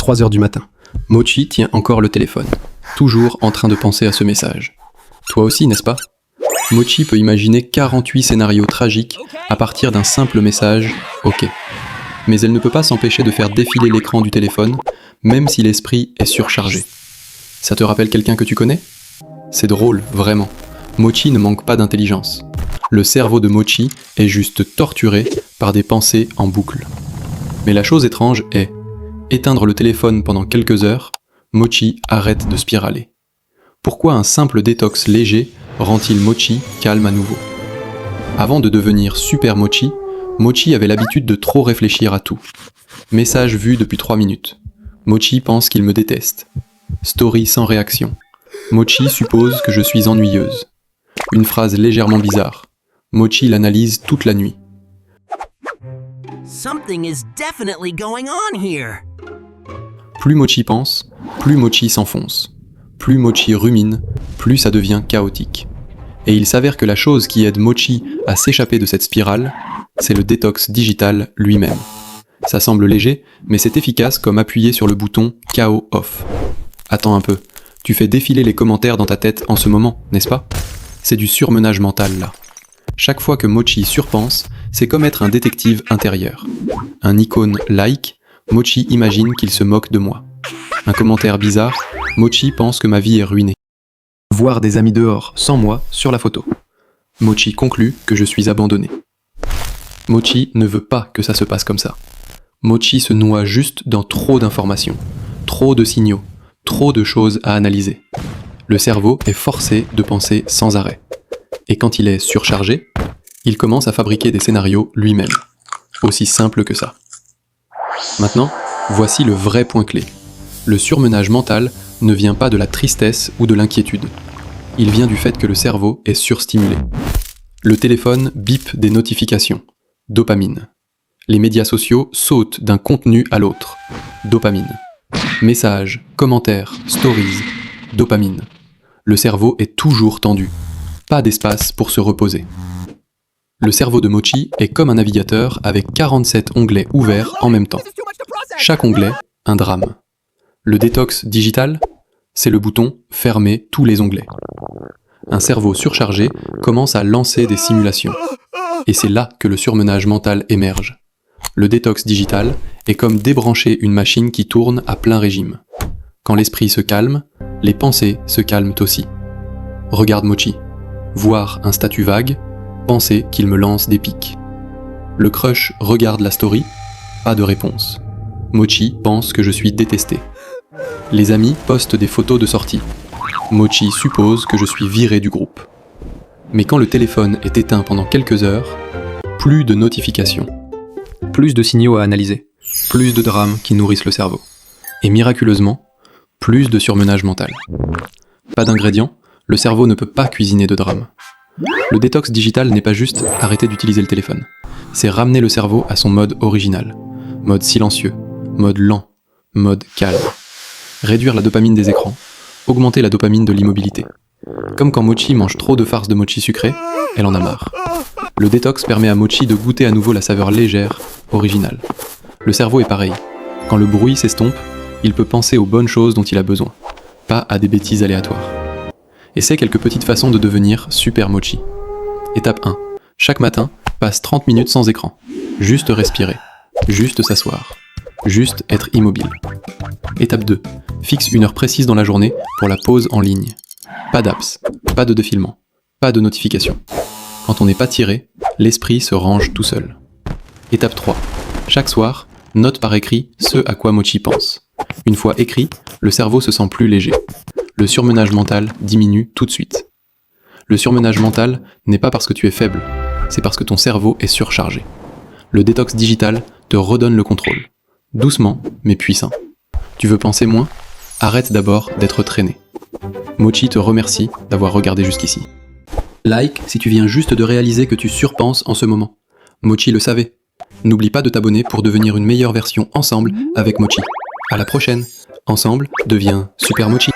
3 heures du matin. Mochi tient encore le téléphone, toujours en train de penser à ce message. Toi aussi, n'est-ce pas? Mochi peut imaginer 48 scénarios tragiques à partir d'un simple message « OK ». Mais elle ne peut pas s'empêcher de faire défiler l'écran du téléphone, même si l'esprit est surchargé. Ça te rappelle quelqu'un que tu connais? C'est drôle, vraiment. Mochi ne manque pas d'intelligence. Le cerveau de Mochi est juste torturé par des pensées en boucle. Mais la chose étrange est, éteindre le téléphone pendant quelques heures, Mochi arrête de spiraler. Pourquoi un simple détox léger rend-il Mochi calme à nouveau? Avant de devenir Super Mochi, Mochi avait l'habitude de trop réfléchir à tout. Message vu depuis 3 minutes. Mochi pense qu'il me déteste. Story sans réaction. Mochi suppose que je suis ennuyeuse. Une phrase légèrement bizarre. Mochi l'analyse toute la nuit. Something is definitely going on here. Plus Mochi pense, plus Mochi s'enfonce. Plus Mochi rumine, plus ça devient chaotique. Et il s'avère que la chose qui aide Mochi à s'échapper de cette spirale, c'est le détox digital lui-même. Ça semble léger, mais c'est efficace comme appuyer sur le bouton KO off. Attends un peu, tu fais défiler les commentaires dans ta tête en ce moment, n'est-ce pas? C'est du surmenage mental là. Chaque fois que Mochi surpense, c'est comme être un détective intérieur. Un icône like, Mochi imagine qu'il se moque de moi. Un commentaire bizarre, Mochi pense que ma vie est ruinée. Voir des amis dehors sans moi sur la photo. Mochi conclut que je suis abandonné. Mochi ne veut pas que ça se passe comme ça. Mochi se noie juste dans trop d'informations, trop de signaux, trop de choses à analyser. Le cerveau est forcé de penser sans arrêt. Et quand il est surchargé, il commence à fabriquer des scénarios lui-même. Aussi simple que ça. Maintenant, voici le vrai point clé. Le surmenage mental ne vient pas de la tristesse ou de l'inquiétude. Il vient du fait que le cerveau est surstimulé. Le téléphone bip des notifications. Dopamine. Les médias sociaux sautent d'un contenu à l'autre. Dopamine. Messages, commentaires, stories. Dopamine. Le cerveau est toujours tendu. Pas d'espace pour se reposer. Le cerveau de Mochi est comme un navigateur avec 47 onglets ouverts en même temps. Chaque onglet, un drame. Le détox digital, c'est le bouton « Fermer tous les onglets ». Un cerveau surchargé commence à lancer des simulations. Et c'est là que le surmenage mental émerge. Le détox digital est comme débrancher une machine qui tourne à plein régime. Quand l'esprit se calme, les pensées se calment aussi. Regarde Mochi. Voir un statut vague, penser qu'il me lance des pics. Le crush regarde la story, pas de réponse. Mochi pense que je suis détesté. Les amis postent des photos de sortie. Mochi suppose que je suis viré du groupe. Mais quand le téléphone est éteint pendant quelques heures, plus de notifications. Plus de signaux à analyser. Plus de drames qui nourrissent le cerveau. Et miraculeusement, plus de surmenage mental. Pas d'ingrédients, le cerveau ne peut pas cuisiner de drame. Le détox digital n'est pas juste arrêter d'utiliser le téléphone. C'est ramener le cerveau à son mode original. Mode silencieux, mode lent, mode calme. Réduire la dopamine des écrans, augmenter la dopamine de l'immobilité. Comme quand Mochi mange trop de farce de mochi sucré, elle en a marre. Le détox permet à Mochi de goûter à nouveau la saveur légère, originale. Le cerveau est pareil. Quand le bruit s'estompe, il peut penser aux bonnes choses dont il a besoin, pas à des bêtises aléatoires. Essaie quelques petites façons de devenir Super Mochi. Étape 1. Chaque matin, passe 30 minutes sans écran. Juste respirer. Juste s'asseoir. Juste être immobile. Étape 2. Fixe une heure précise dans la journée pour la pause en ligne. Pas d'apps, pas de défilement, pas de notification. Quand on n'est pas tiré, l'esprit se range tout seul. Étape 3. Chaque soir, note par écrit ce à quoi Mochi pense. Une fois écrit, le cerveau se sent plus léger. Le surmenage mental diminue tout de suite. Le surmenage mental n'est pas parce que tu es faible, c'est parce que ton cerveau est surchargé. Le détox digital te redonne le contrôle. Doucement, mais puissant. Tu veux penser moins? Arrête d'abord d'être traîné. Mochi te remercie d'avoir regardé jusqu'ici. Like si tu viens juste de réaliser que tu surpenses en ce moment. Mochi le savait. N'oublie pas de t'abonner pour devenir une meilleure version ensemble avec Mochi. À la prochaine. Ensemble, deviens Super Mochi.